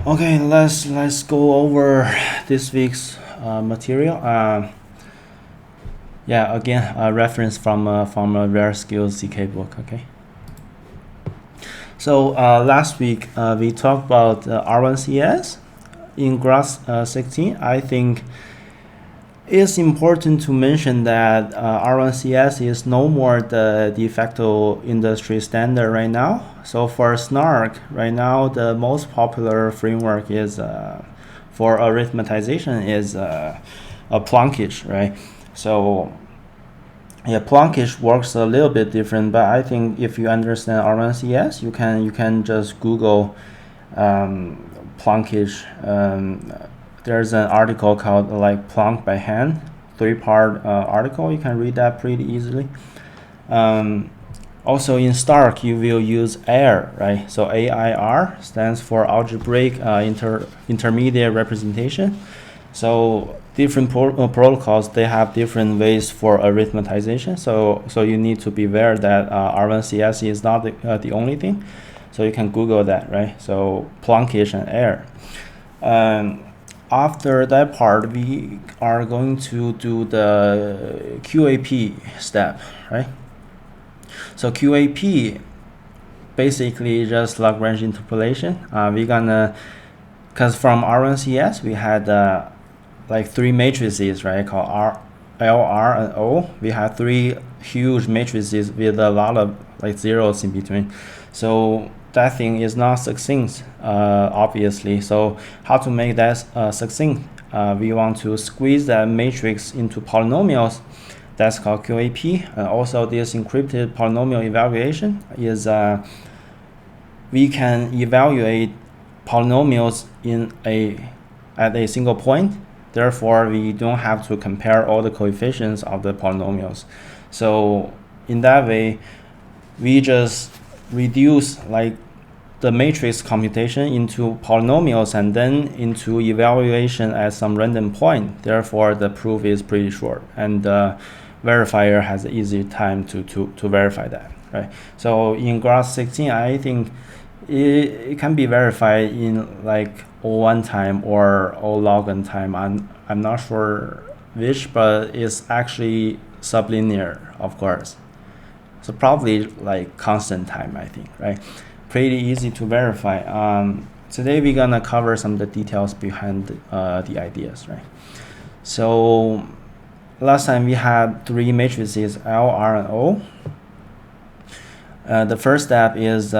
Okay, let's go over this week's material. Yeah, again, a reference from a Rare Skills ZK book. Okay. So last week we talked about R1CS in graph 16. I think it's important to mention that R1CS is no more the de facto industry standard right now. So for SNARK, right now the most popular framework is for arithmetization is a Plonkish, right? So yeah, Plonkish works a little bit different, but I think if you understand R1CS, you can just Google Plonkish. There's an article called like Plonk by hand, 3-part article. You can read that pretty easily. Also in Stark, you will use AIR, right? So AIR stands for algebraic intermediate representation. So different protocols, they have different ways for arithmetization. So you need to be aware that R1CS is not the only thing. So you can Google that, right? So Plonkish and AIR. After that part, we are going to do the QAP step, right? So QAP basically just Lagrange interpolation. We're gonna, because from R1CS we had like 3 matrices, right, called R, L, R, and O. We have 3 huge matrices with a lot of like zeros in between. So that thing is not succinct, obviously. So how to make that succinct? We want to squeeze that matrix into polynomials. That's called QAP. And also this encrypted polynomial evaluation is we can evaluate polynomials at a single point. Therefore, we don't have to compare all the coefficients of the polynomials. So in that way, we just reduce like the matrix computation into polynomials and then into evaluation at some random point. Therefore, the proof is pretty short, and the verifier has an easy time to verify that, right? So in graph 16, I think it can be verified in like O1 time or O log n time. I'm not sure which, but it's actually sublinear, of course. So probably like constant time, I think, right? Pretty easy to verify. Today we're gonna cover some of the details behind the ideas, right? So last time we had 3 matrices, L, R, and O. The first step is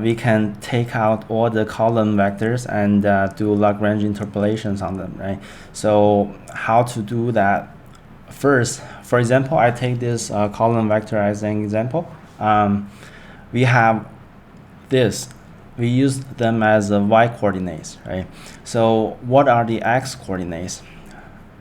we can take out all the column vectors and do Lagrange interpolations on them, right? So how to do that? First, for example, I take this column vector as an example. We have this. We use them as y coordinates, right? So what are the x coordinates?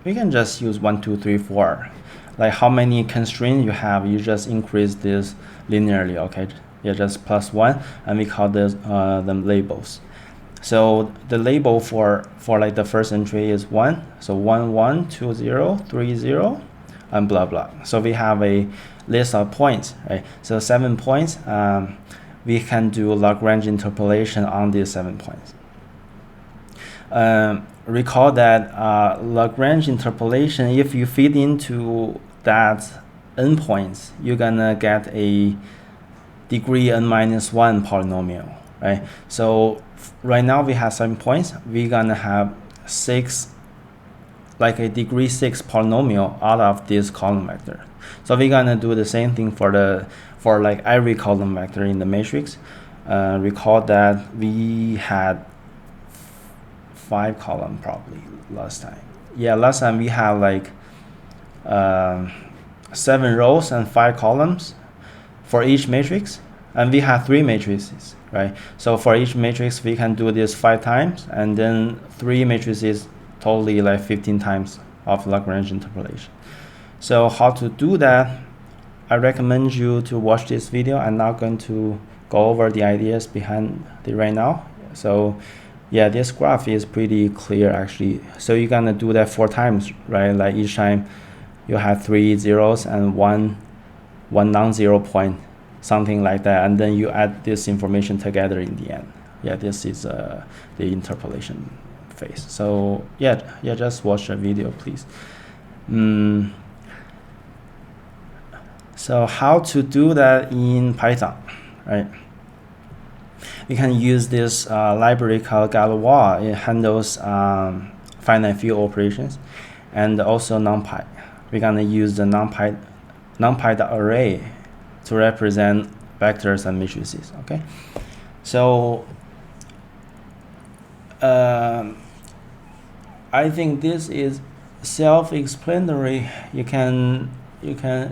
We can just use 1, 2, 3, 4. Like how many constraints you have, you just increase this linearly, okay? Yeah, just +1, and we call this them labels. So the label for like the first entry is 1. So 1, 1, 2, 0, 3, 0, and blah blah. So we have a list of points, right? So 7 points. We can do Lagrange interpolation on these 7 points. Recall that Lagrange interpolation, if you feed into that endpoints, you're gonna get a degree n-1 polynomial, right? So right now we have 7 points. We're gonna have 6, like a degree 6 polynomial out of this column vector. So we're gonna do the same thing for like every column vector in the matrix. Recall that we had 5 column probably last time. Yeah, last time we had like 7 rows and 5 columns for each matrix, and we have 3 matrices, right? So for each matrix we can do this 5 times, and then 3 matrices totally like 15 times of Lagrange interpolation. So how to do that? I recommend you to watch this video. I'm not going to go over the ideas behind it right now. So yeah, this graph is pretty clear actually. So you're gonna do that 4 times, right? Like each time you have 3 zeros and one non-zero point, something like that, and then you add this information together in the end. yeah, this is the interpolation phase. So yeah, just watch the video, please. So how to do that in Python, right? We can use this library called Galois. It handles finite field operations and also NumPy. We're gonna use the NumPy.array to represent vectors and matrices. Okay, so I think this is self-explanatory. You can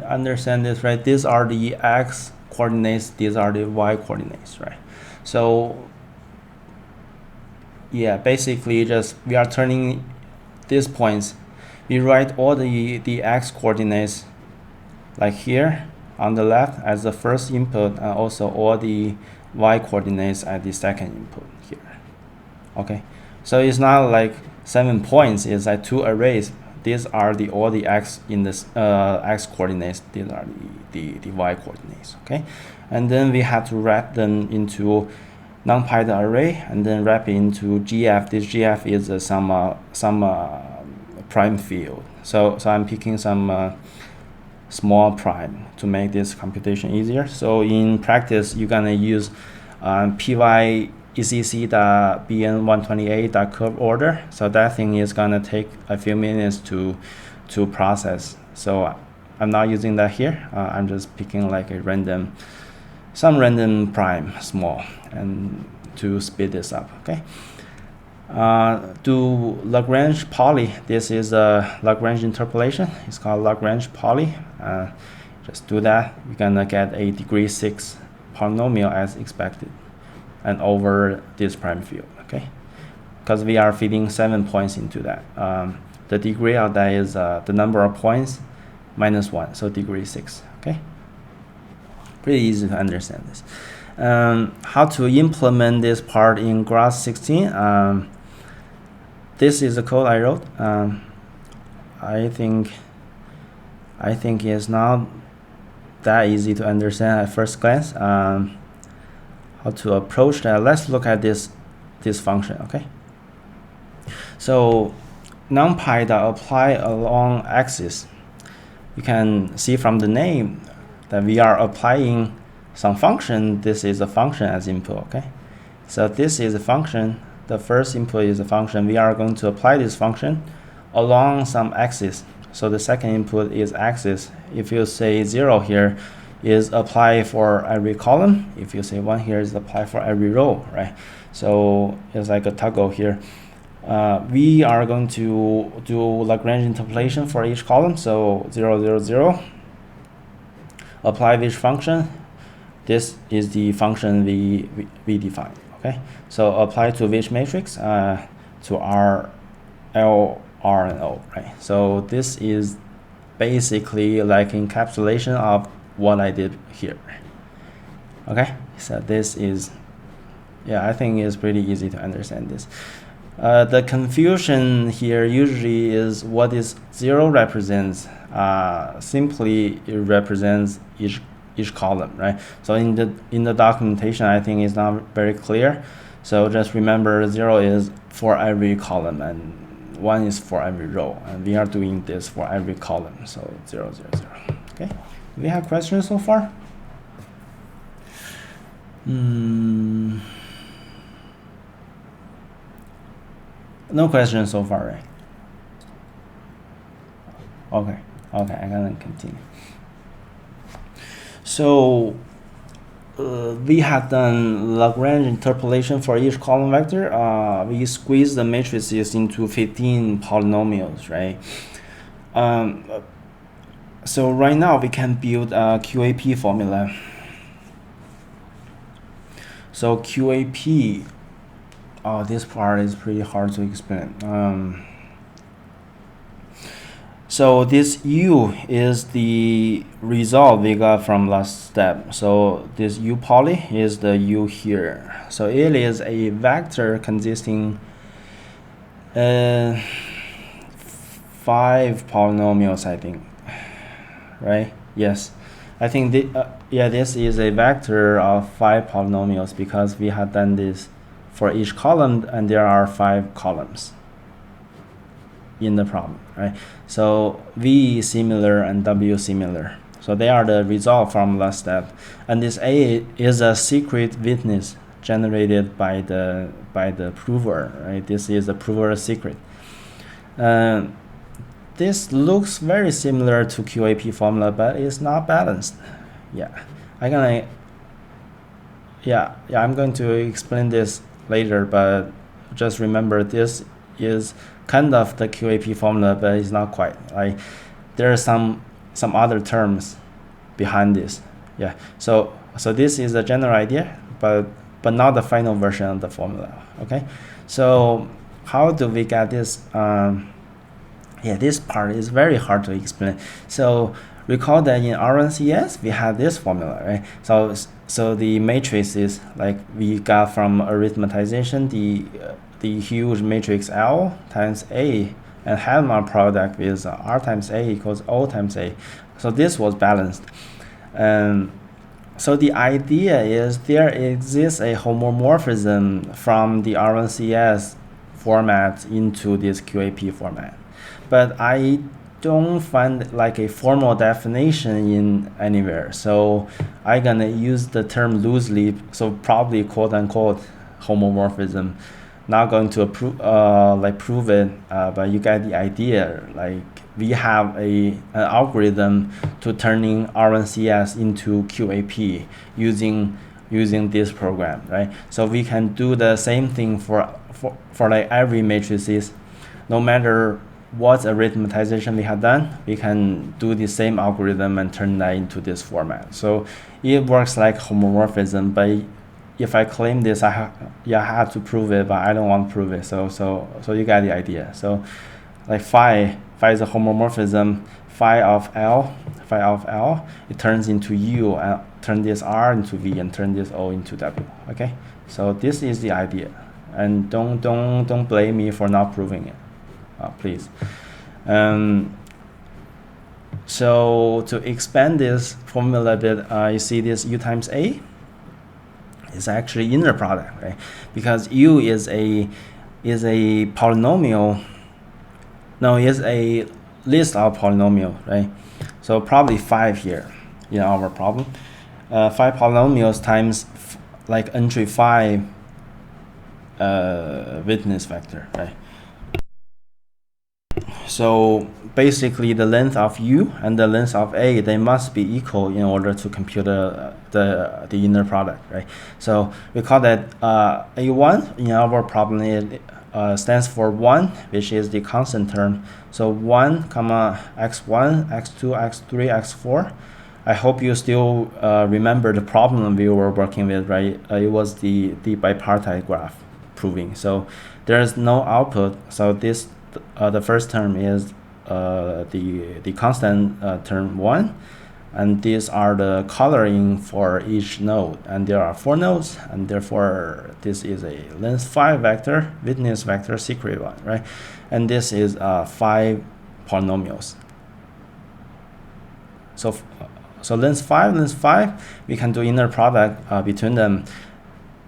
understand this, right? These are the x coordinates, these are the y coordinates, right? So yeah, basically just we are turning these points. We write all the x coordinates like here on the left as the first input, and also all the y coordinates at the second input here. Okay, so it's not like 7 points, it's like 2 arrays. These are all the x in this x coordinates, these are the y coordinates. Okay, and then we have to wrap them into NumPy array and then wrap it into GF. This GF is some prime field. So I'm picking some small prime to make this computation easier. So in practice, you're gonna use pyecc.bn128.curve order. So that thing is gonna take a few minutes to process. So I'm not using that here. I'm just picking like some random prime small and to speed this up. Okay. Do Lagrange poly. This is a Lagrange interpolation. It's called Lagrange poly. Just do that. You're gonna get a degree 6 polynomial as expected, and over this prime field. Okay, because we are feeding 7 points into that. The degree of that is the number of points minus 1, so degree 6. Okay, pretty easy to understand this. How to implement this part in Graph 16? This is the code I wrote. I think it's not that easy to understand at first glance. How to approach that? Let's look at this function. Okay. So NumPy that apply along axis. You can see from the name that we are applying some function. This is a function as input. Okay. So this is a function. The first input is a function. We are going to apply this function along some axis. So the second input is axis. If you say 0 here, is apply for every column. If you say 1 here, is apply for every row, right? So it's like a toggle here. We are going to do Lagrange interpolation for each column. So 0, 0, 0. Apply which function? This is the function we define. Okay, so apply to which matrix? To R, L, R, and O, right? So this is basically like encapsulation of what I did here. Okay, so this is, yeah, I think it's pretty easy to understand this. The confusion here usually is what is 0 represents. Simply it represents each column, right? So in the documentation, I think it's not very clear. So just remember 0 is for every column and 1 is for every row, and we are doing this for every column. So 0, 0, 0. Okay. Do we have questions so far? No questions so far, right? Okay. Okay, I'm gonna continue. So we have done Lagrange interpolation for each column vector. We squeeze the matrices into 15 polynomials, right? So right now we can build a QAP formula. So QAP, this part is pretty hard to explain. So this U is the result we got from last step. So this U poly is the U here. So it is a vector consisting 5 polynomials, I think. Right? Yes. I think yeah, this is a vector of 5 polynomials because we have done this for each column, and there are 5 columns in the problem, right? So V similar and W similar. So they are the result from last step. And this A is a secret witness generated by the prover, right? This is the prover's secret. This looks very similar to QAP formula, but it's not balanced. I'm going to explain this later, but just remember this is kind of the QAP formula, but it's not quite. Like there are some other terms behind this. So this is a general idea, but not the final version of the formula. Okay, so how do we get this? This part is very hard to explain. So recall that in R1CS we have this formula, right? So the matrix is like we got from arithmetization the huge matrix L times A, and Helmholtz product is R times A equals O times A. So this was balanced. So the idea is there exists a homomorphism from the R1CS format into this QAP format. But I don't find like a formal definition in anywhere. So I'm gonna use the term loosely, so probably quote unquote homomorphism. Not going to prove it, but you get the idea. Like we have an algorithm to turning R1CS into QAP using this program, right? So we can do the same thing for like every matrices, no matter what arithmetization we have done, we can do the same algorithm and turn that into this format. So it works like homomorphism, but if I claim this, I have to prove it, but I don't want to prove it. So you get the idea. So like phi is a homomorphism. Phi of L, it turns into U, and turn this R into V, and turn this O into W. Okay, so this is the idea, and don't blame me for not proving it, please. So to expand this formula a bit, you see this U times A is actually inner product, right? Because U is a polynomial. No, is a list of polynomial, right? So probably 5 here in our problem. 5 polynomials times like entry 5 witness vector, right? So basically the length of U and the length of A, they must be equal in order to compute the inner product, right? So we call that A1 in our problem. It stands for 1, which is the constant term. So 1 comma x1, x2, x3, x4. I hope you still remember the problem we were working with, right? It was the bipartite graph proving. So there's no output. So this the first term is the constant term 1, and these are the coloring for each node, and there are 4 nodes, and therefore this is a length 5 vector, witness vector, secret one, right? And this is 5 polynomials. So length 5, we can do inner product between them.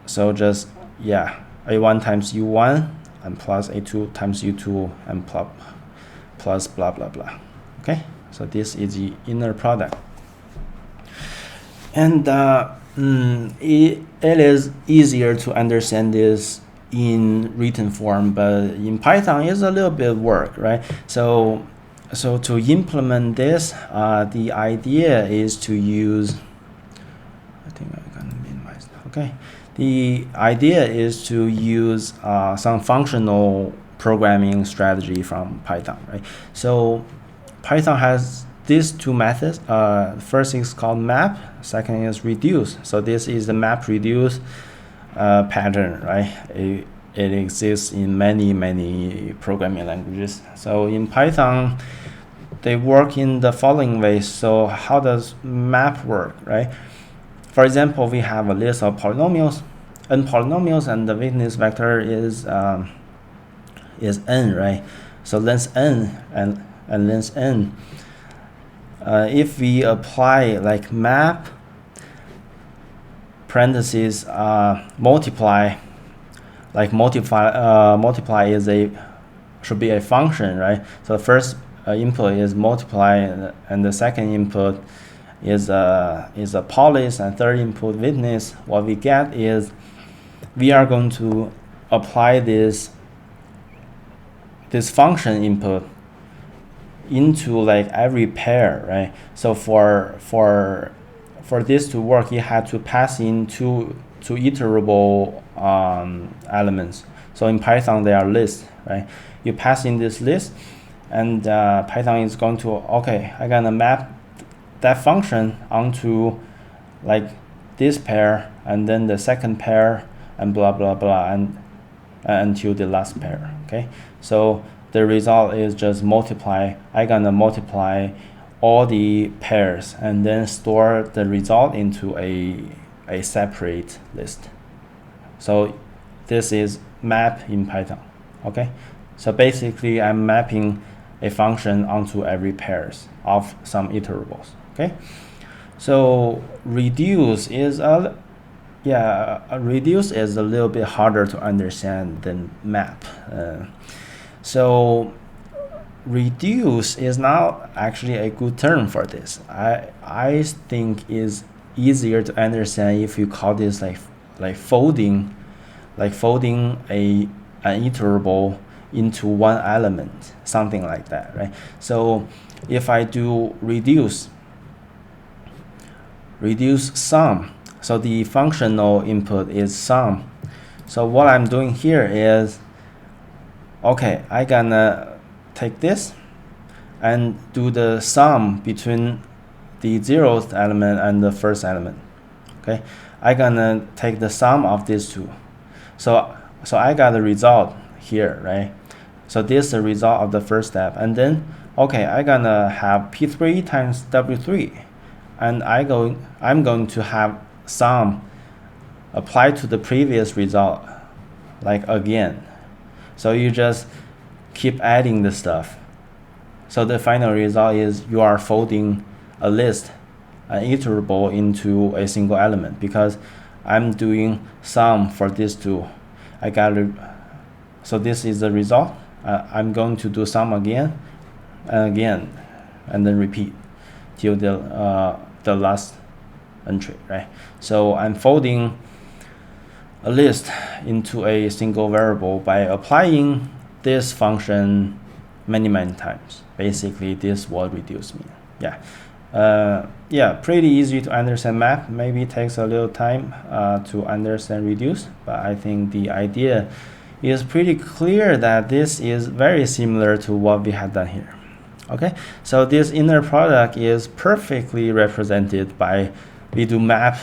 So just A1 times U1 and plus A2 times U2 and plus blah blah blah. Okay, so this is the inner product, and it is easier to understand this in written form, but in Python it's a little bit work, right? So to implement this, the idea is to use, I think I can minimize. Okay, the idea is to use some functional programming strategy from Python, right? So Python has these 2 methods. First is called map, second is reduce. So this is the map reduce pattern, right? It exists in many programming languages. So in Python, they work in the following ways. So how does map work, right? For example, we have a list of polynomials, n polynomials, and the witness vector is n, right? So length n and length n. If we apply like map parentheses multiply like multiply is should be a function, right? So the first input is multiply, and the second input is a police, and third input witness. What we get is we are going to apply this function input into like every pair, right? So for this to work, you have to pass in two iterable elements. So in Python, they are lists, right? You pass in this list, and Python is going to, okay, I'm gonna map that function onto like this pair, and then the second pair, and blah blah blah, and until the last pair. Okay, so the result is just multiply. I'm gonna multiply all the pairs and then store the result into a separate list. So this is map in Python. Okay, so basically I'm mapping a function onto every pairs of some iterables. Okay, so reduce is a little bit harder to understand than map. So reduce is not actually a good term for this. I think is easier to understand if you call this like folding an iterable into one element, something like that, right? So if I do reduce sum, so the functional input is sum. So what I'm doing here is, okay, I gonna take this and do the sum between the 0th element and the first element. Okay, I gonna take the sum of these two. So I got the result here, right? So this is the result of the first step, and then okay, I gonna have P3 times W3, and I'm going to have sum applied to the previous result, like again. So you just keep adding the stuff. So the final result is you are folding a list, an iterable, into a single element, because I'm doing sum for these two. So this is the result. I'm going to do sum again and again, and then repeat till the last entry, right? So I'm folding a list into a single variable by applying this function many times. Basically, this will reduce mean. Yeah, pretty easy to understand map. Maybe it takes a little time to understand reduce, but I think the idea is pretty clear that this is very similar to what we had done here. Okay, so this inner product is perfectly represented by we do map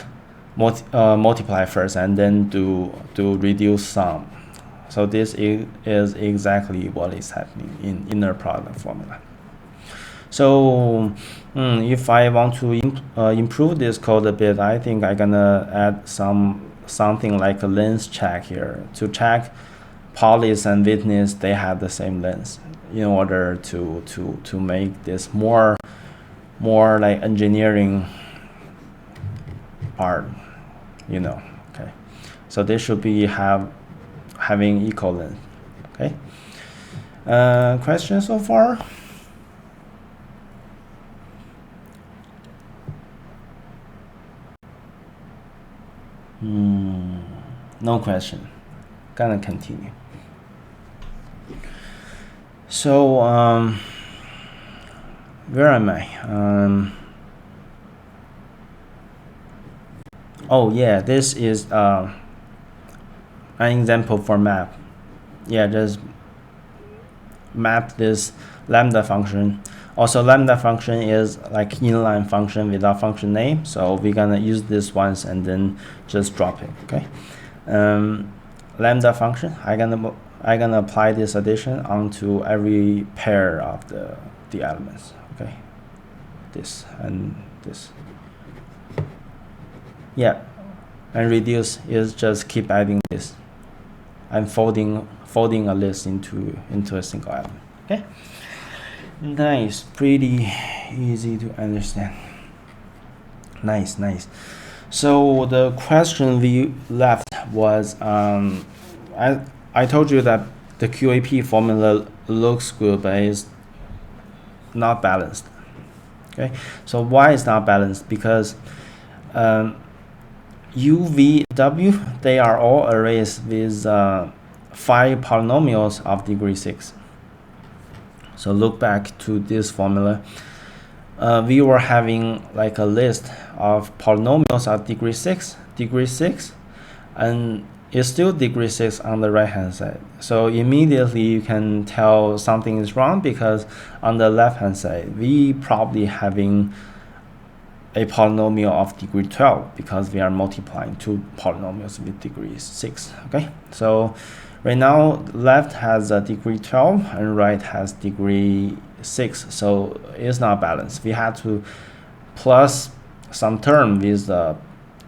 multiply first and then do reduce sum. So this is exactly what is happening in inner product formula. So if I want to improve this code a bit, I think I'm gonna add something like a length check here to check police and witness they have the same length, in order to make this more like engineering part, okay. So they should be having equal length. Okay, questions so far? No question. Gonna continue. So where am I? Oh yeah, this is an example for map. Yeah, just map this lambda function. Also, lambda function is like inline function without function name, so we're gonna use this once and then just drop it. Okay, lambda function. I'm gonna apply this addition onto every pair of the elements. Okay, this and this. Yeah, and reduce is just keep adding this. I'm folding a list into a single element. Okay, nice, pretty easy to understand. Nice. So the question we left was I told you that the QAP formula looks good, but it's not balanced. Okay, so why is not balanced? Because U, V, W, they are all arrays with 5 polynomials of degree 6. So look back to this formula. We were having like a list of polynomials of degree 6, and it's still degree 6 on the right hand side. So immediately you can tell something is wrong, because on the left hand side we probably having a polynomial of degree 12, because we are multiplying 2 polynomials with degree 6. Okay, so right now left has a degree 12 and right has degree 6, so it's not balanced. We had to plus some term with the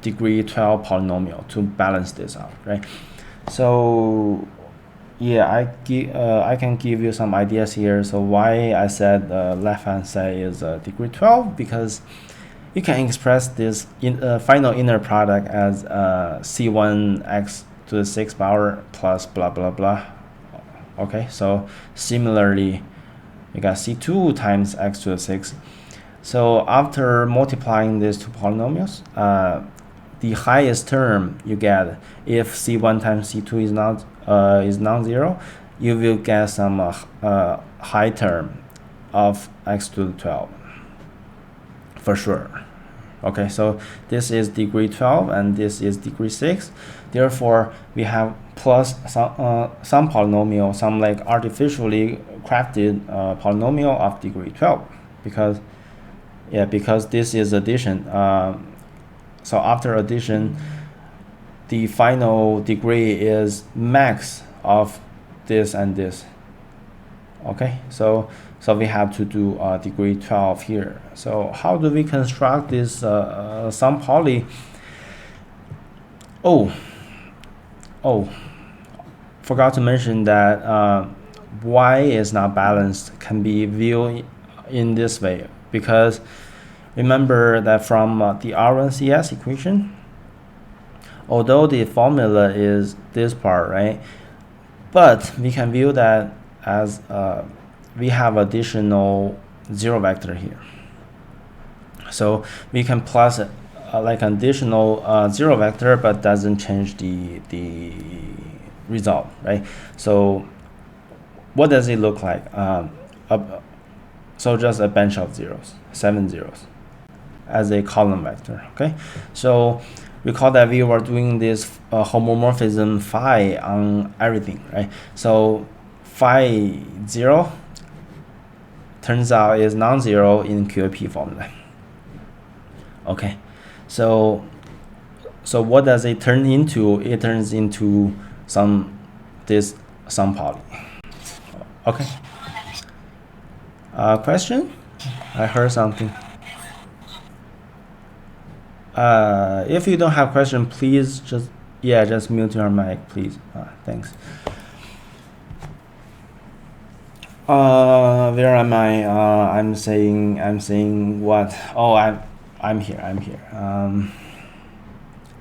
degree 12 polynomial to balance this out, right? So yeah, I can give you some ideas here. So why I said left hand side is degree 12, because you can express this final inner product as C1x to the 6th power plus blah blah blah. Okay, so similarly we got C2 times x to the 6th. So after multiplying these two polynomials, the highest term you get, if C1 times C2 is non-zero, you will get some high term of x to the 12 for sure. Okay, so this is degree 12 and this is degree 6. Therefore, we have plus some polynomial, some like artificially crafted polynomial of degree 12, because this is addition. So after addition, the final degree is max of this and this. Okay, so we have to do degree 12 here. So how do we construct this sum poly? Oh, forgot to mention that y is not balanced can be viewed in this way, because remember that from the R1CS equation, although the formula is this part, right? But we can view that as we have additional 0 vector here. So we can plus like an additional 0 vector, but doesn't change the result, right? So what does it look like? So just a bunch of zeros, 7 zeros as a column vector. Okay, so recall that we were doing this homomorphism phi on everything, right? So phi 0 turns out is non-zero in QAP formula. Okay, so what does it turn into? It turns into this sum poly. Okay. Question? I heard something. If you don't have question, please just mute your mic, please. Thanks. Where am I? I'm saying what? Oh, I'm here.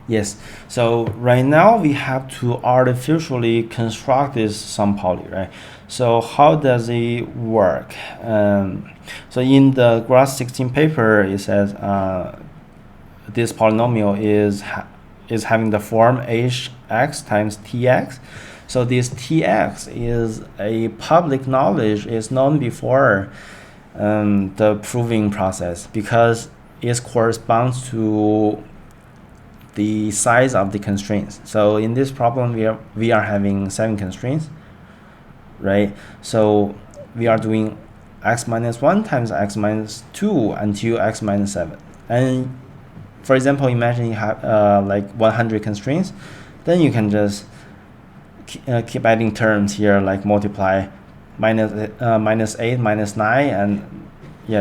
Yes. So right now we have to artificially construct this sum poly, right? So how does it work? So in the graph 16 paper, it says this polynomial is having the form hx times tx. So this tx is a public knowledge, is known before the proving process, because it corresponds to the size of the constraints. So in this problem, we are having 7 constraints, right? So we are doing x minus 1 times x minus 2 until x minus 7. And for example, imagine you have like 100 constraints, then you can just keep adding terms here, like multiply minus 8, minus 9, and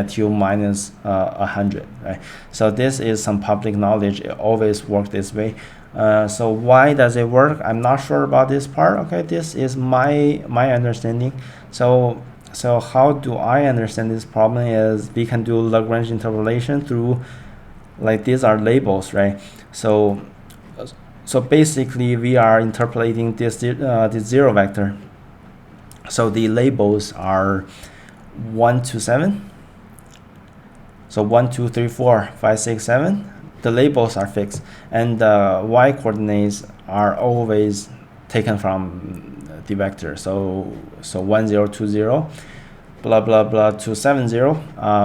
till minus 100, right? So this is some public knowledge. It always works this way. So why does it work? I'm not sure about this part. Okay, this is my understanding. So how do I understand this problem is we can do Lagrange interpolation through, like, these are labels, right? So basically we are interpolating this this zero vector. So the labels are 1 to 7. So 1, 2, 3, 4, 5, 6, 7. The labels are fixed, and the y coordinates are always taken from the vector. So 1, 0, 2, 0, blah blah blah to 7, 0.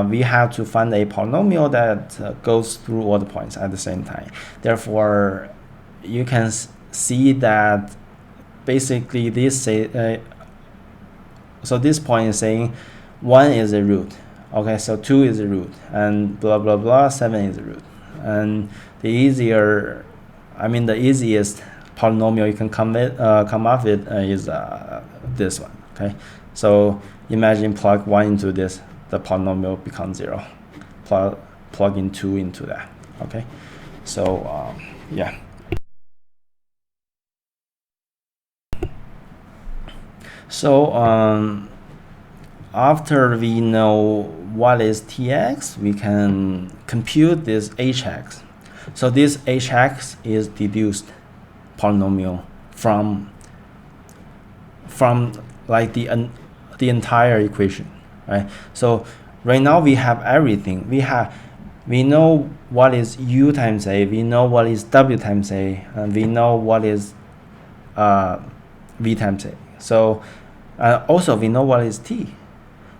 We have to find a polynomial that goes through all the points at the same time. Therefore, you can see that basically this so this point is saying 1 is a root. Okay, so 2 is a root, and blah blah blah, 7 is a root. And the easiest polynomial you can come up with is this one. Okay, so imagine plug 1 into this, the polynomial becomes 0. Plug in 2 into that. Okay, so yeah. So after we know what is Tx, we can compute this Hx. So this Hx is deduced polynomial from like the entire equation, right? So right now we have everything. We know what is u times a, we know what is w times a, and we know what is v times a. So also we know what is t.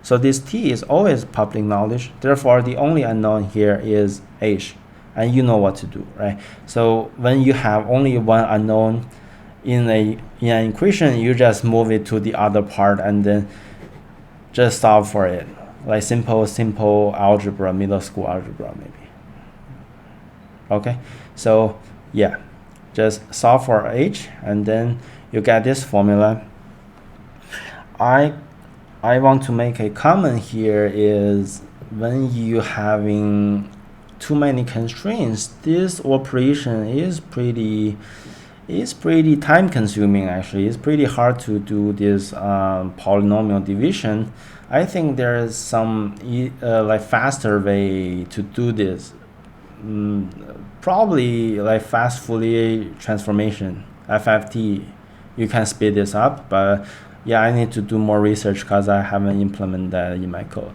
So this t is always public knowledge. Therefore, the only unknown here is h, and you know what to do, right? So when you have only one unknown in an equation, you just move it to the other part and then just solve for it, like simple algebra, middle school algebra maybe. Okay, so yeah, just solve for h, and then you get this formula. I want to make a comment here is when you having too many constraints, this operation is pretty time consuming. Actually, it's pretty hard to do this polynomial division. I think there is some like faster way to do this. Probably like fast Fourier transformation, FFT. You can speed this up, but yeah, I need to do more research because I haven't implemented that in my code.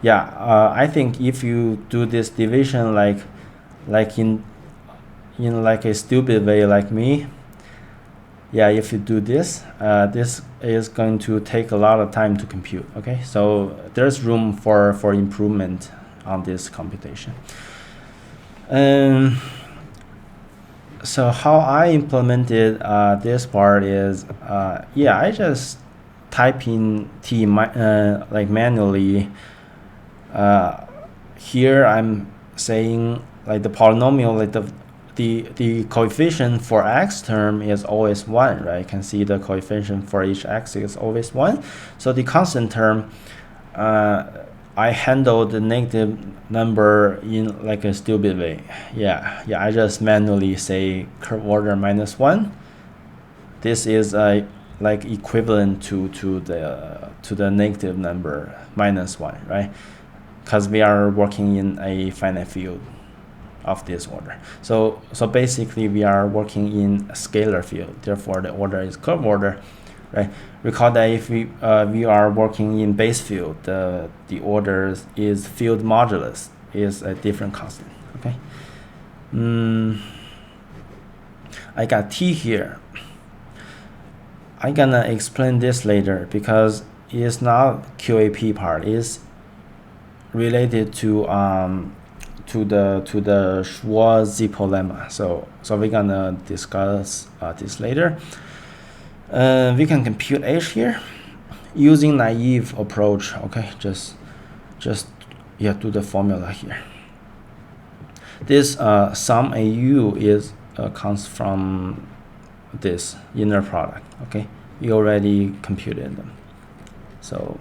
I think if you do this division like in like a stupid way like me, yeah, if you do this, this is going to take a lot of time to compute. Okay, so there's room for improvement on this computation. So how I implemented this part is, I just type in t like manually. Here I'm saying like the polynomial, like the coefficient for x term is always 1, right? You can see the coefficient for each x is always 1. So the constant term, I handle the negative number in like a stupid way. I just manually say curve order -1. This is like equivalent to the negative number -1, right? Because we are working in a finite field of this order. So basically we are working in a scalar field. Therefore, the order is curve order. Right. Recall that if we are working in base field, the order is field modulus is a different constant. Okay. I got t here. I'm gonna explain this later because it's not QAP part. It's related to the Schwarz-Zippo lemma. So we're gonna discuss this later. We can compute h here using naive approach. Okay, just do the formula here. This sum AU is comes from this inner product. Okay, we already computed them. So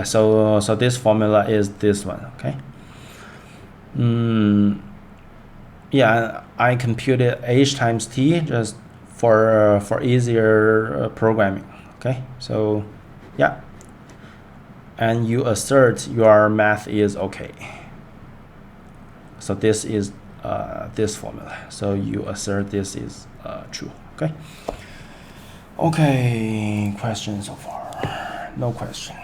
so this formula is this one. Okay. I computed h times t just for easier programming. Okay, so and you assert your math is okay. So this is this formula. So you assert this is true. Okay. Okay. Questions so far? No question.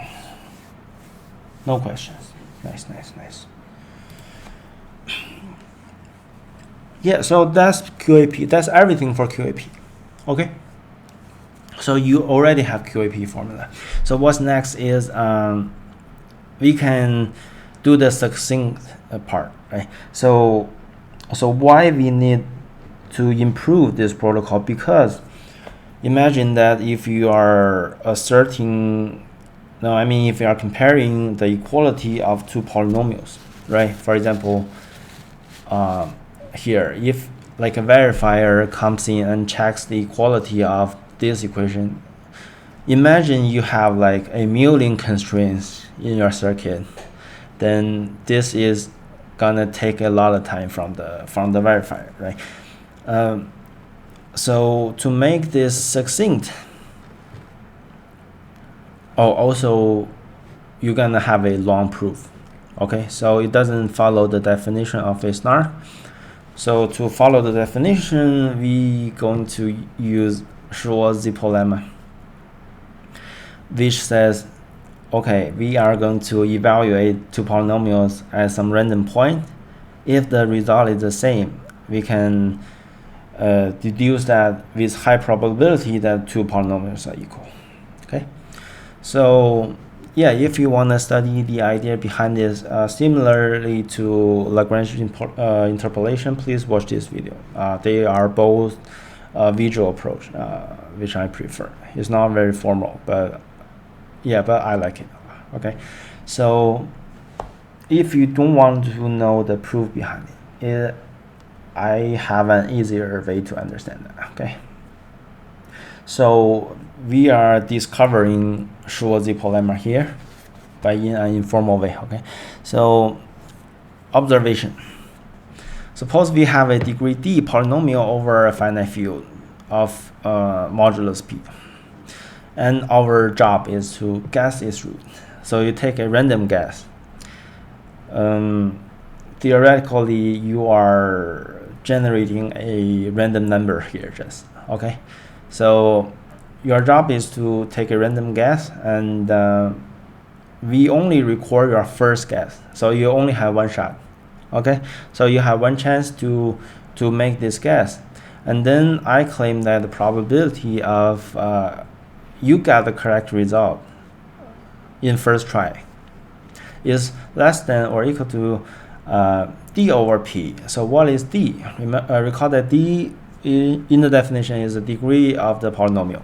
No questions. Nice, nice, nice. Yeah. So that's QAP. That's everything for QAP. Okay. So you already have QAP formula. So what's next is we can do the succinct part, right? So why we need to improve this protocol? Because imagine that if you are asserting, no, I mean if you are comparing the equality of two polynomials, right? For example, here, if like a verifier comes in and checks the equality of this equation, imagine you have like a million constraints in your circuit, then this is gonna take a lot of time from the verifier, right? So to make this succinct, also you're gonna have a long proof. Okay, so it doesn't follow the definition of a SNARK. So to follow the definition, we going to use Schwarz-Zipf lemma, which says, okay, we are going to evaluate two polynomials at some random point. If the result is the same, we can deduce that with high probability that two polynomials are equal. Okay, so yeah, if you want to study the idea behind this similarly to Lagrange interpolation, please watch this video. They are both visual approach, which I prefer. It's not very formal, but yeah, but I like it. Okay, so if you don't want to know the proof behind it, I have an easier way to understand that. Okay, so we are discovering Schwarz-Zipf lemma here by in an informal way. Okay, so observation. Suppose we have a degree D polynomial over a finite field of modulus P, and our job is to guess its root. So you take a random guess. Theoretically, you are generating a random number here, just okay. So your job is to take a random guess, and we only record your first guess. So you only have one shot. Okay, so you have one chance to make this guess, and then I claim that the probability of you got the correct result in first try is less than or equal to D over P. So what is D? Recall that D in the definition is the degree of the polynomial.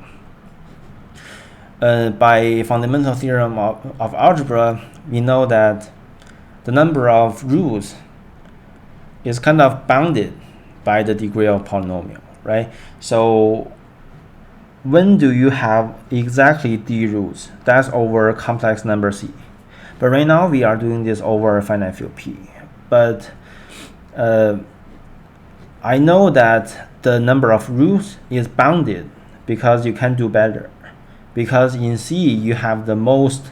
By fundamental theorem of algebra, we know that the number of roots is kind of bounded by the degree of polynomial, right? So when do you have exactly D roots? That's over complex number C. But right now we are doing this over a finite field P. But I know that the number of roots is bounded because you can do better. Because in C you have the most,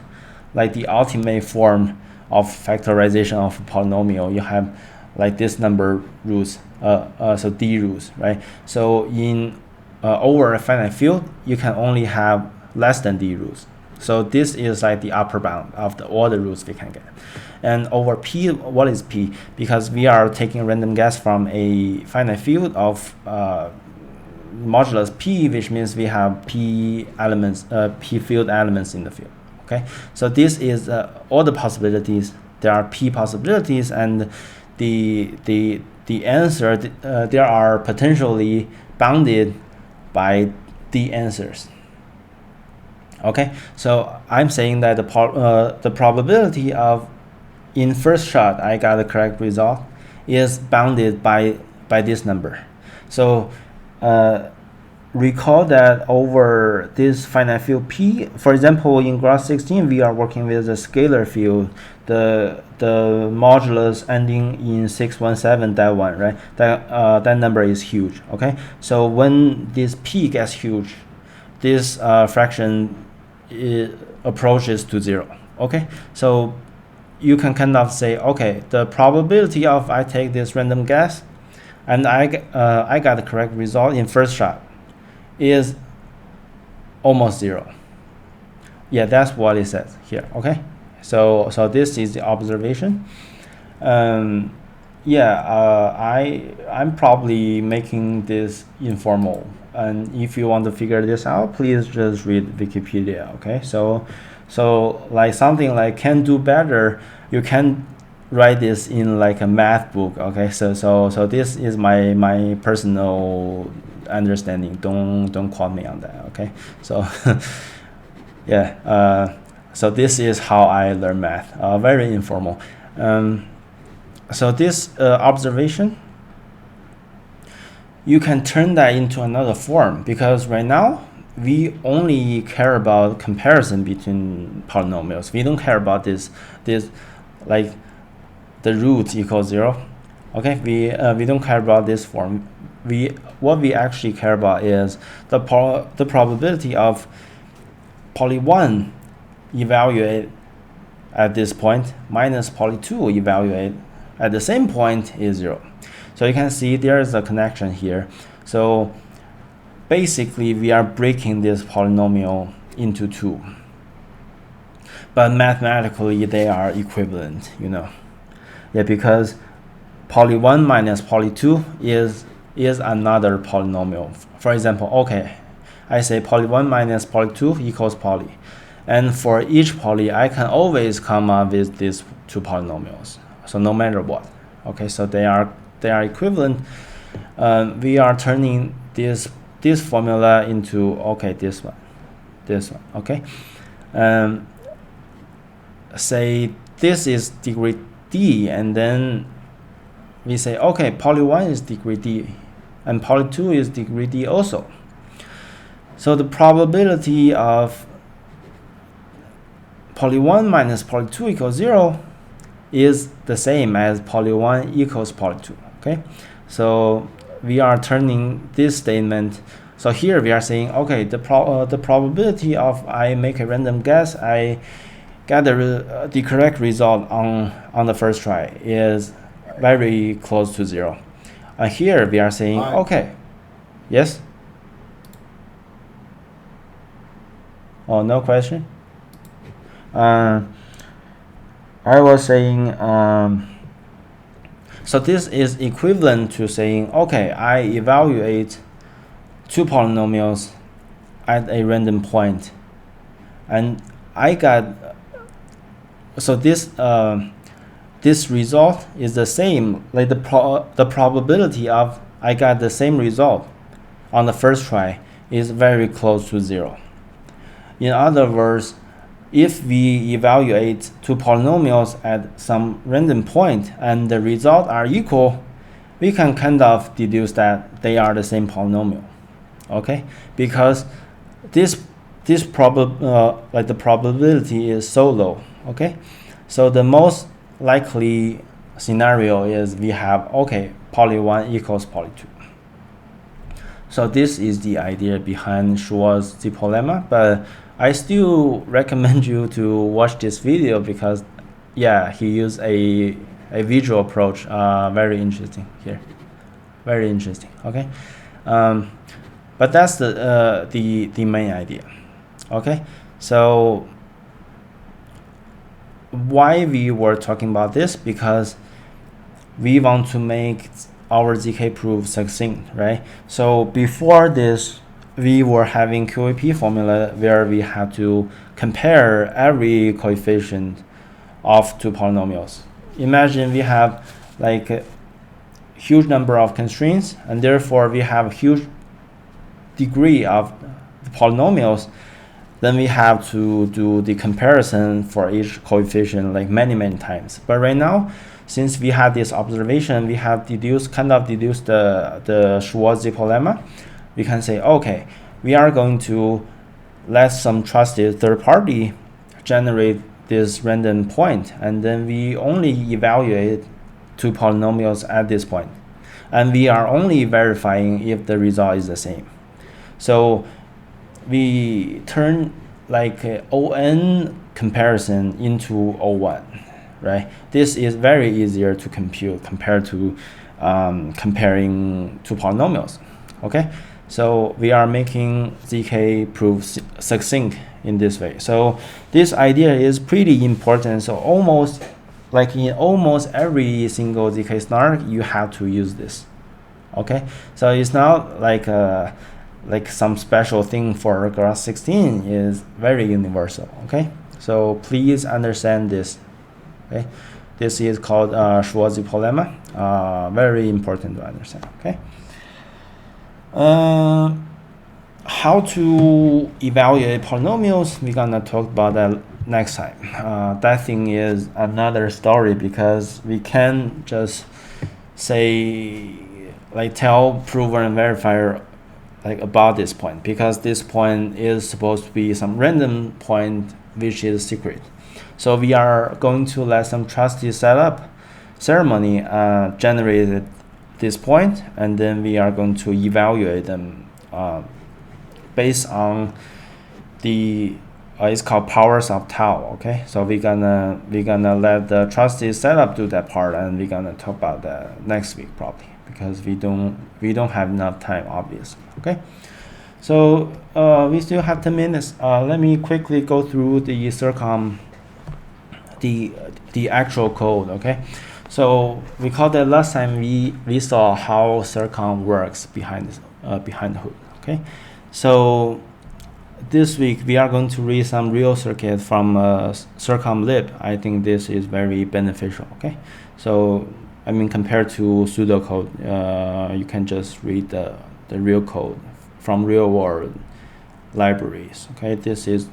like the ultimate form of factorization of a polynomial. You have like this number roots, so D roots, right? So in over a finite field, you can only have less than D roots. So this is like the upper bound of all the roots we can get. And over P, what is P? Because we are taking a random guess from a finite field of modulus P, which means we have P elements, P field elements in the field. Okay, so this is all the possibilities. There are P possibilities, and the answer there are potentially bounded by the answers. Okay, so I'm saying that the probability of in first shot I got the correct result is bounded by this number. So recall that over this finite field P, for example, in graph 16 we are working with a scalar field, the modulus ending in 617, that one, right? That number is huge. Okay, so when this P gets huge, this fraction approaches to 0. Okay, so you can kind of say, okay, the probability of I take this random guess and I got the correct result in first shot, is almost 0. Yeah, that's what it says here. Okay, so this is the observation. I'm probably making this informal, and if you want to figure this out, please just read Wikipedia. Okay, so like something like can do better, you can write this in like a math book. Okay, so this is my personal understanding. Don't quote me on that. Okay, so yeah, so this is how I learn math. Very informal. So this observation, you can turn that into another form, because right now we only care about comparison between polynomials. We don't care about this like the root equals 0. Okay, we don't care about this form. What we actually care about is the probability of poly 1 evaluate at this point minus poly 2 evaluate at the same point is 0. So you can see there is a connection here. So basically we are breaking this polynomial into 2. But mathematically they are equivalent, you know. Yeah, because poly 1 minus poly 2 is another polynomial. For example, okay, I say poly 1 minus poly 2 equals poly. And for each poly, I can always come up with these two polynomials. So no matter what, okay, so they are equivalent. We are turning this formula into, okay, this one, okay. Say this is degree D, and then we say, okay, poly 1 is degree D, and poly 2 is degree D also. So the probability of poly 1 minus poly 2 equals 0 is the same as poly 1 equals poly 2. Okay, so we are turning this statement. So here we are saying, okay, the probability of I make a random guess, I get the correct result on the first try is very close to 0. And here we are saying, okay, yes. Oh, no question. I was saying, so this is equivalent to saying, okay, I evaluate two polynomials at a random point, and I got, so this result is the same, like the probability of I got the same result on the first try is very close to 0. In other words, if we evaluate two polynomials at some random point and the results are equal, we can kind of deduce that they are the same polynomial. Okay, because the probability is so low. Okay, so the most likely scenario is we have, okay, poly 1 equals poly 2. So this is the idea behind Schwar's z-lemma, but I still recommend you to watch this video because, yeah, he used a visual approach. Very interesting here, very interesting. Okay, but that's the main idea. Okay, so why we were talking about this, because we want to make our zk proof succinct, right? So before this, we were having QAP formula where we had to compare every coefficient of two polynomials. Imagine we have like a huge number of constraints, and therefore we have a huge degree of the polynomials. Then we have to do the comparison for each coefficient like many times. But right now, since we had this observation, we have deduced the Schwar's z-lemma. We can say, okay, we are going to let some trusted third party generate this random point, and then we only evaluate two polynomials at this point, and we are only verifying if the result is the same. So we turn like ON comparison into O1, right? This is very easier to compute compared to comparing two polynomials. Okay, so we are making zk proof succinct in this way. So this idea is pretty important. So almost like in almost every single zk-SNARK, you have to use this. Okay, so it's not like some special thing for graph 16. Is very universal. Okay, so please understand this. Okay, this is called Schwartz-Zipf lemma. Very important to understand. Okay. How to evaluate polynomials? We're gonna talk about that next time. That thing is another story, because we can't just say like tell prover and verifier like about this point, because this point is supposed to be some random point which is secret. So we are going to let some trusted setup ceremony generate this point, and then we are going to evaluate them based on the it's called powers of tau. Okay, so we're gonna let the trusted setup do that part, and we're gonna talk about that next week probably, because we don't have enough time, obviously. Okay, so we still have 10 minutes. Let me quickly go through the zircon, the actual code. Okay, so we called that last time we saw how zircon works behind the hood. Okay, so this week we are going to read some real circuit from zircon lib. I think this is very beneficial. Okay, so I mean, compared to pseudocode, you can just read the real code from real world libraries. Okay, this is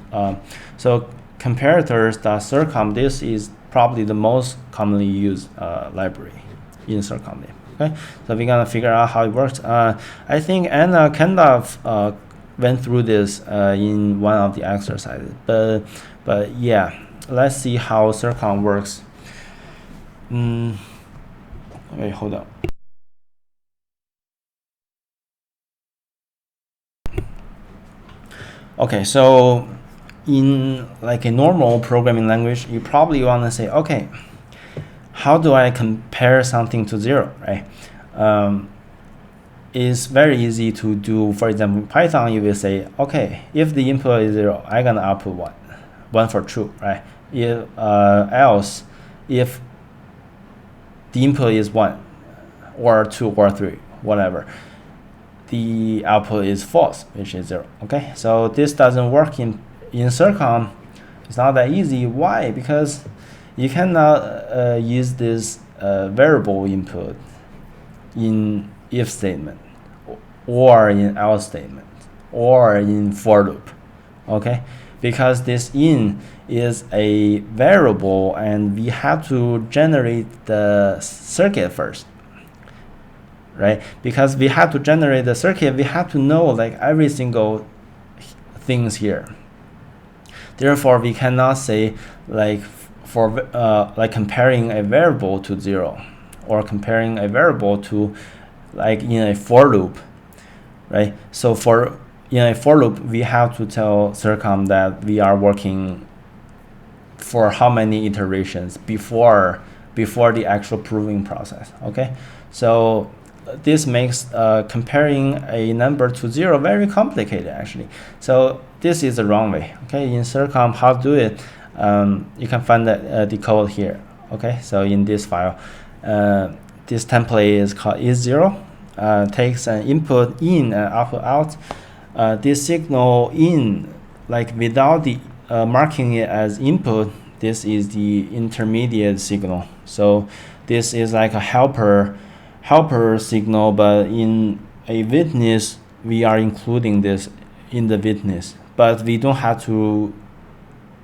so comparators.zircon. This is probably the most commonly used library in zircon lib. Okay, so we're gonna figure out how it works. I think Anna kind of went through this in one of the exercises, but yeah, let's see how zircon works. Wait, hold on. Okay, so in like a normal programming language, you probably want to say, okay, how do I compare something to zero, right? It's very easy to do. For example, in Python, you will say, okay, if the input is 0, I'm gonna output 1 for true, right? If else, if the input is 1 or 2 or 3, whatever, the output is false, which is 0. Okay, so this doesn't work in zircon. It's not that easy. Why? Because you cannot use this variable input in if statement, or in else statement, or in for loop. Okay, because this in is a variable, and we have to generate the circuit first, right? Because we have to generate the circuit, we have to know like every single things here. Therefore, we cannot say like for like comparing a variable to 0, or comparing a variable to like in a for loop, right? So in a for loop, we have to tell zircon that we are working for how many iterations before the actual proving process. Okay, so this makes comparing a number to 0 very complicated, actually. So this is the wrong way. Okay, in zircon, how to do it? You can find the code here. Okay, so in this file, this template is called is0. Takes an input in and output out. This signal in, like without the marking it as input, this is the intermediate signal. So this is like a helper signal, but in a witness we are including this in the witness, but we don't have to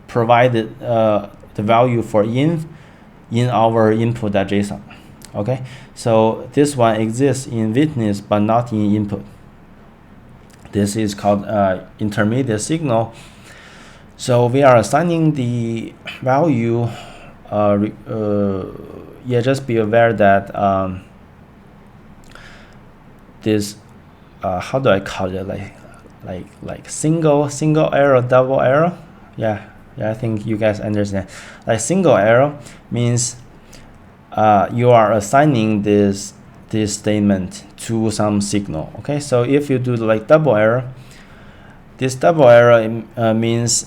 provide the value for in our input.json. Okay, so this one exists in witness but not in input. This is called intermediate signal. So we are assigning the value. Yeah, just be aware that this how do I call it, like single arrow, double arrow. Yeah, I think you guys understand. Like single arrow means you are assigning this this statement to some signal. Okay, so if you do like double arrow, this double arrow means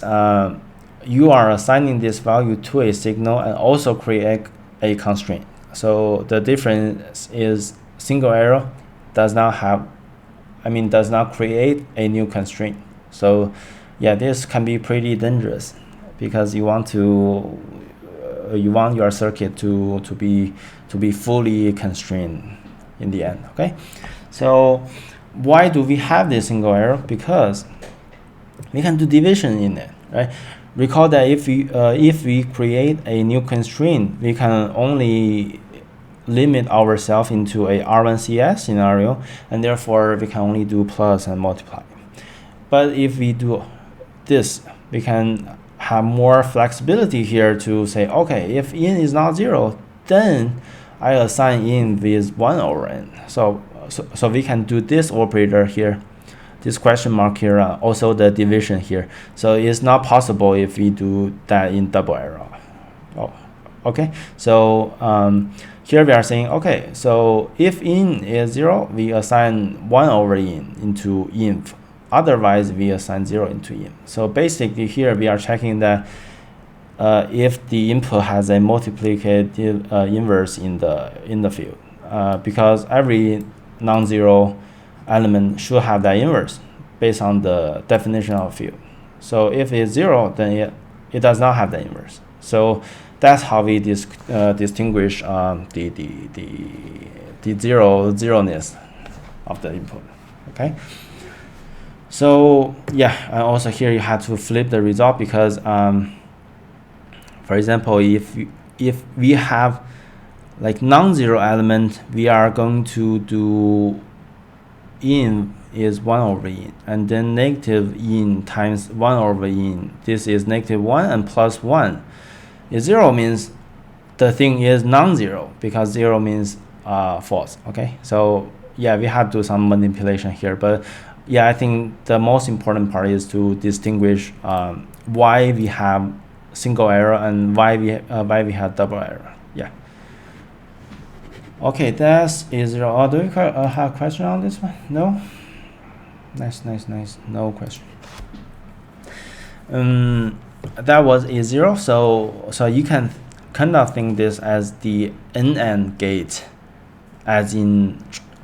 you are assigning this value to a signal and also create a constraint. So the difference is single arrow does not create a new constraint. So yeah, this can be pretty dangerous because you want your circuit to be fully constrained in the end. Okay, so why do we have this single arrow? Because we can do division in it, right? Recall that if we create a new constraint, we can only limit ourselves into a R1CS scenario, and therefore we can only do plus and multiply. But if we do this, we can have more flexibility here to say, okay, if in is not 0, then I assign in with 1 over n. So we can do this operator here, this question mark here, also the division here. So it's not possible if we do that in double arrow. Oh, okay. So here we are saying, okay, so if in is 0, we assign 1 over in into inf. Otherwise, we assign 0 into in. So basically here we are checking that if the input has a multiplicative inverse in the field, because every non-zero element should have that inverse based on the definition of field. So if it's 0, then it does not have the inverse. So that's how we distinguish the zeroness of the input. Okay. So yeah, and also here you have to flip the result because, for example, if we have like non-zero element, we are going to do in is 1 over in, and then negative in times 1 over in. This is -1 and plus 1. If 0 means the thing is non-zero because 0 means false. Okay, so yeah, we have to do some manipulation here, but yeah, I think the most important part is to distinguish why we have single arrow and why we have double arrow. Yeah. Okay, that's is 0. Do you have a question on this one? No. Nice. No question. That was A0. So you can kind of think this as the NAND gate, as in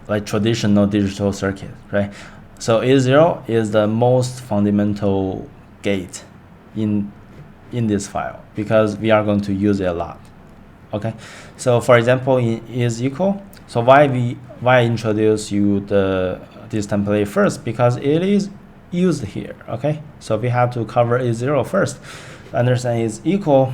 like traditional digital circuit, right? So A0 is the most fundamental gate in this file because we are going to use it a lot. Okay, so for example, in is equal. So why I introduce you this template first? Because it is used here. Okay, so we have to cover A0 first. Understand is equal.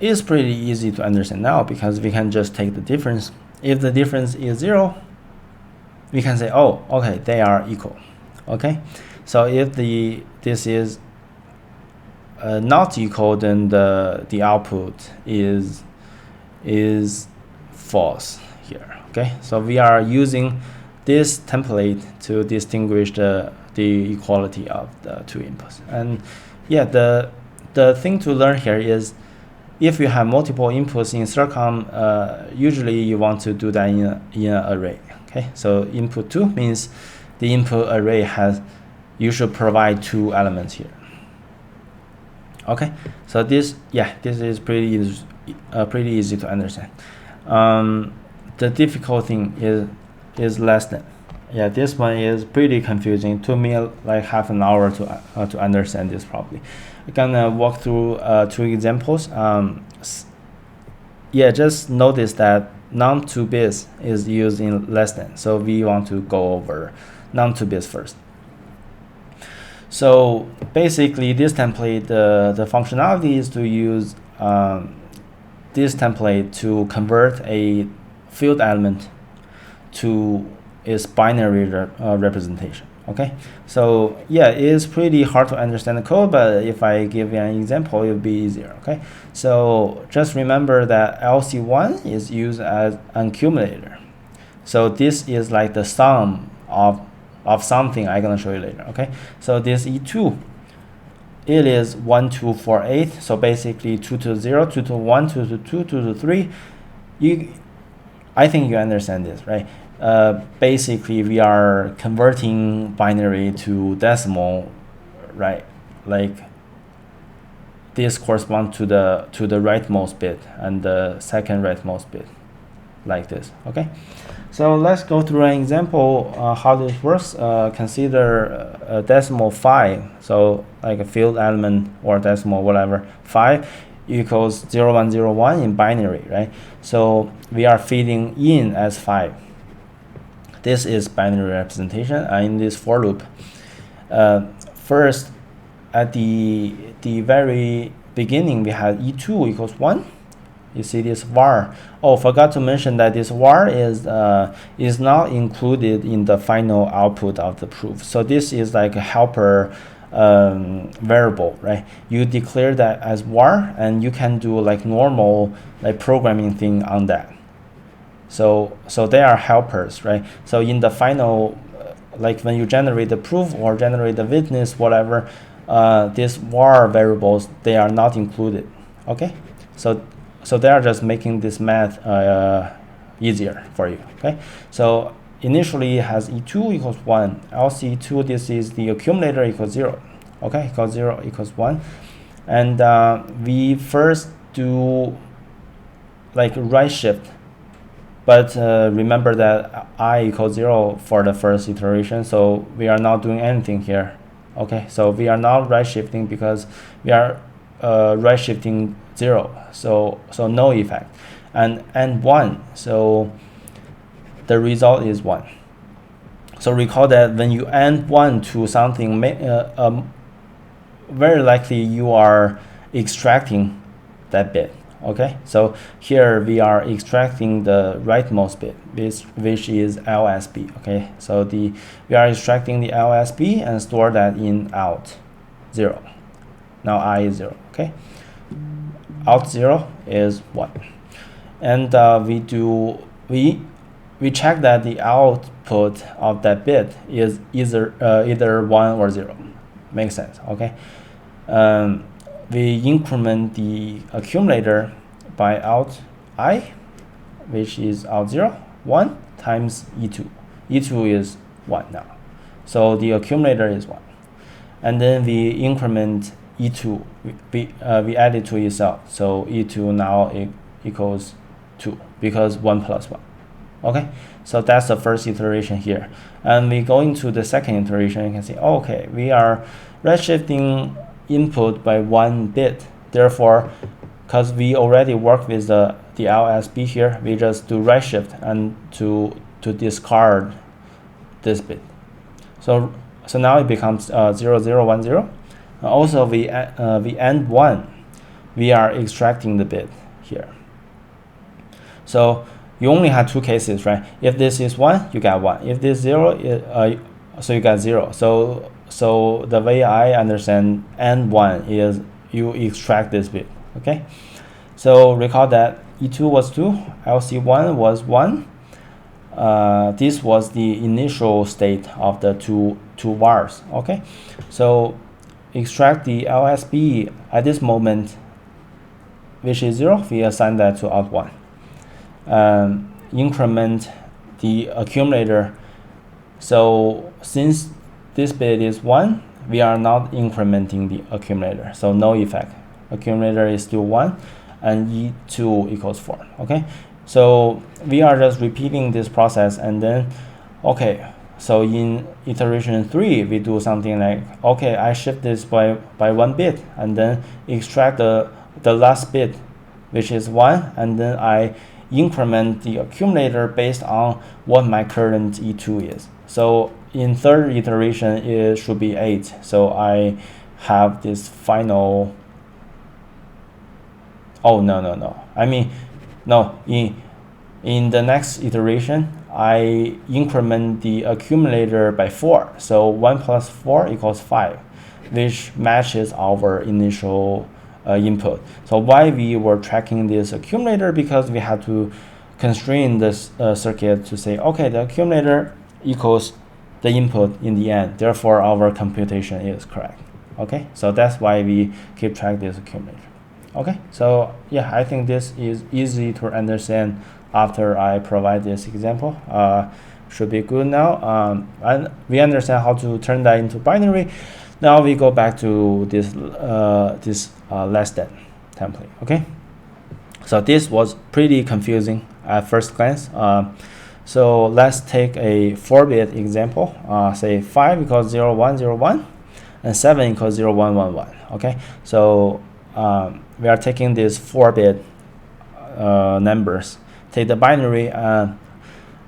It's pretty easy to understand now because we can just take the difference. If the difference is 0, we can say, oh, okay, they are equal. Okay, so if this is not equal, then the output is false here. Okay, so we are using this template to distinguish the equality of the two inputs. And yeah, the thing to learn here is if you have multiple inputs in Circom, usually you want to do that in an array. Okay, so input 2 means the input array you should provide 2 elements here. Okay, so this is pretty easy to understand. The difficult thing is less than. Yeah, this one is pretty confusing. It took me like half an hour to understand this probably. I'm gonna walk through 2 examples. Yeah, just notice that num2 bits is used in less than, so we want to go over num2 bits first. So basically this template, the functionality is to use this template to convert a field element to its binary representation. Okay, so yeah, it is pretty hard to understand the code, but if I give you an example, it will be easier. Okay, so just remember that LC1 is used as an accumulator. So this is like the sum of something I'm gonna show you later. Okay, so this E2, it is 1, 2, 4, 8. So basically 2 to 0, 2 to 1, 2 to 2, 2 to 3. I think you understand this, right? Basically, we are converting binary to decimal, right? Like this corresponds to the rightmost bit and the second rightmost bit, like this. Okay, so let's go through an example how this works. Consider a decimal 5, so like a field element or decimal whatever 5 equals 0101 in binary, right? So we are feeding in as 5. This is binary representation in this for loop. First, at the very beginning, we had e2 equals 1. You see this var. Oh, forgot to mention that this var is not included in the final output of the proof. So this is like a helper variable, right? You declare that as var, and you can do like normal like programming thing on that. So they are helpers, right? So in the final, like when you generate the proof or generate the witness, whatever, these var variables, they are not included. Okay, so they are just making this math easier for you. Okay, so initially it has e2 equals 1, else e2, this is the accumulator equals 0. Okay, equals 0 equals 1, and we first do like right shift, but remember that I equals 0 for the first iteration, so we are not doing anything here. Okay, so we are not right shifting because we are right shifting 0, so no effect, and 1, so the result is 1. So recall that when you add 1 to something, very likely you are extracting that bit. Okay, so here we are extracting the rightmost bit, which is LSB. Okay, so we are extracting the LSB and store that in out 0. Now I is 0. Okay, out 0 is 1, and we check that the output of that bit is either 1 or 0. Makes sense. Okay. We increment the accumulator by out I, which is out 0, 1 times e2. e2 is 1 now, so the accumulator is 1, and then we increment e2. We add it to itself, so e2 now equals 2 because 1 plus 1. Okay, so that's the first iteration here, and we go into the second iteration. You can see, okay, we are redshifting input by 1 bit. Therefore, because we already work with the LSB here, we just do right shift and to discard this bit. So now it becomes 0010. Also, we end 1. We are extracting the bit here. So you only have 2 cases, right? If this is 1, you got 1. If this 0, so you got 0. So the way I understand and 1 is you extract this bit. Okay, so recall that e2 was 2, LC1 was 1. This was the initial state of the two vars. Okay, so extract the LSB at this moment, which is 0. We assign that to out 1. Increment the accumulator. So since this bit is 1, we are not incrementing the accumulator, so no effect. Accumulator is still 1, and e2 equals 4. Okay, so we are just repeating this process, and then okay, so in iteration 3 we do something like, okay, I shift this by 1 bit and then extract the last bit, which is 1, and then I increment the accumulator based on what my current e2 is. So in third iteration it should be 8, so I have this final, oh no, I mean no, in the next iteration I increment the accumulator by 4, so 1 plus 4 equals 5, which matches our initial input. So why we were tracking this accumulator? Because we had to constrain this circuit to say, okay, the accumulator equals the input in the end, therefore our computation is correct. Okay, so that's why we keep track of this accumulator. Okay, so yeah, I think this is easy to understand after I provide this example. Should be good now. And we understand how to turn that into binary. Now we go back to this less than template. Okay, so this was pretty confusing at first glance. So let's take a 4-bit example. Say 5 equals 0, 1, 0, 1, and 7 equals 0, 1, 1, 1. Okay, so we are taking these 4-bit numbers. Take the binary.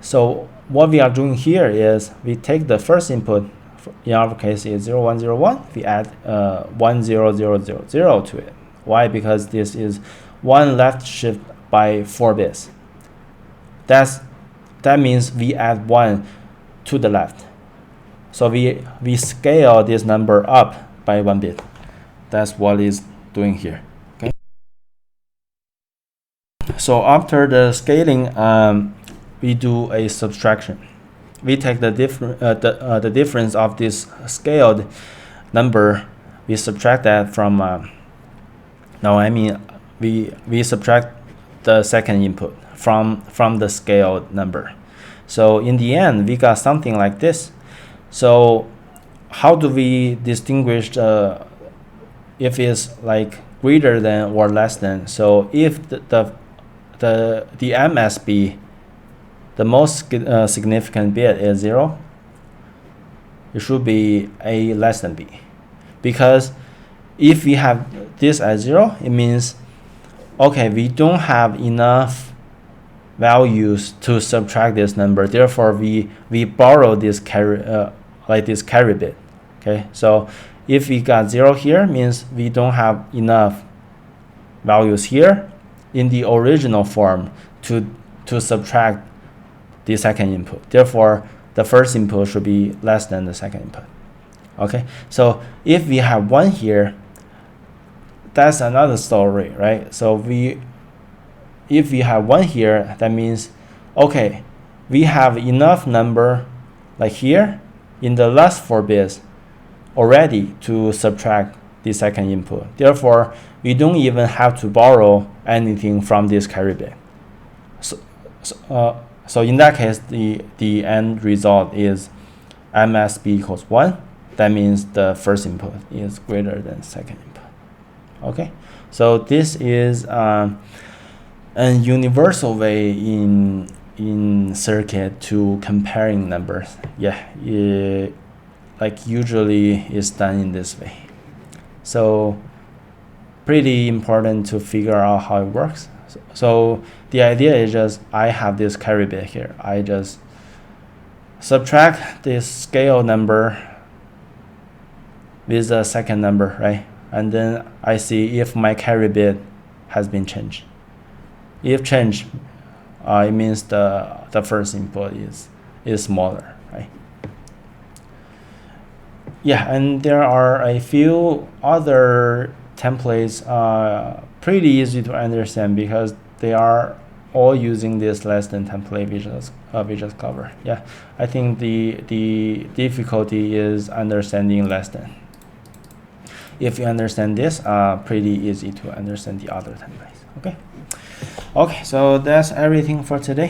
So what we are doing here is we take the first input. In our case, is 0, 1, 0, 1. We add 1, 0, 0, 0, 0 to it. Why? Because this is one left shift by 4 bits. That means we add 1 to the left. So we scale this number up by 1 bit. That's what it's doing here. Okay. So after the scaling, we do a subtraction. We take the difference of this scaled number. We subtract that from. We subtract the second input from the scaled number. So in the end, we got something like this. So how do we distinguish if it's like greater than or less than? So if the MSB, the most significant bit is 0, it should be A less than B. Because if we have this as 0, it means, okay, we don't have enough values to subtract this number. Therefore, we borrow this carry bit. Okay, so if we got 0 here, means we don't have enough values here in the original form to subtract the second input. Therefore, the first input should be less than the second input. Okay, so if we have 1 here, that's another story, right? So if we have 1 here, that means, okay, we have enough number like here in the last 4 bits already to subtract the second input. Therefore, we don't even have to borrow anything from this carry bit. So in that case, the end result is MSB equals 1. That means the first input is greater than second input. Okay, so this is a universal way in circuit to comparing numbers. Yeah, like usually it's done in this way. So pretty important to figure out how it works. So the idea is just, I have this carry bit here. I just subtract this scale number with the second number, right? And then I see if my carry bit has been changed. If changed, it means the first input is smaller, right? Yeah, and there are a few other templates, pretty easy to understand because they are all using this less than template we just covered. Yeah, I think the difficulty is understanding less than. If you understand this, pretty easy to understand the other templates. Okay, so that's everything for today.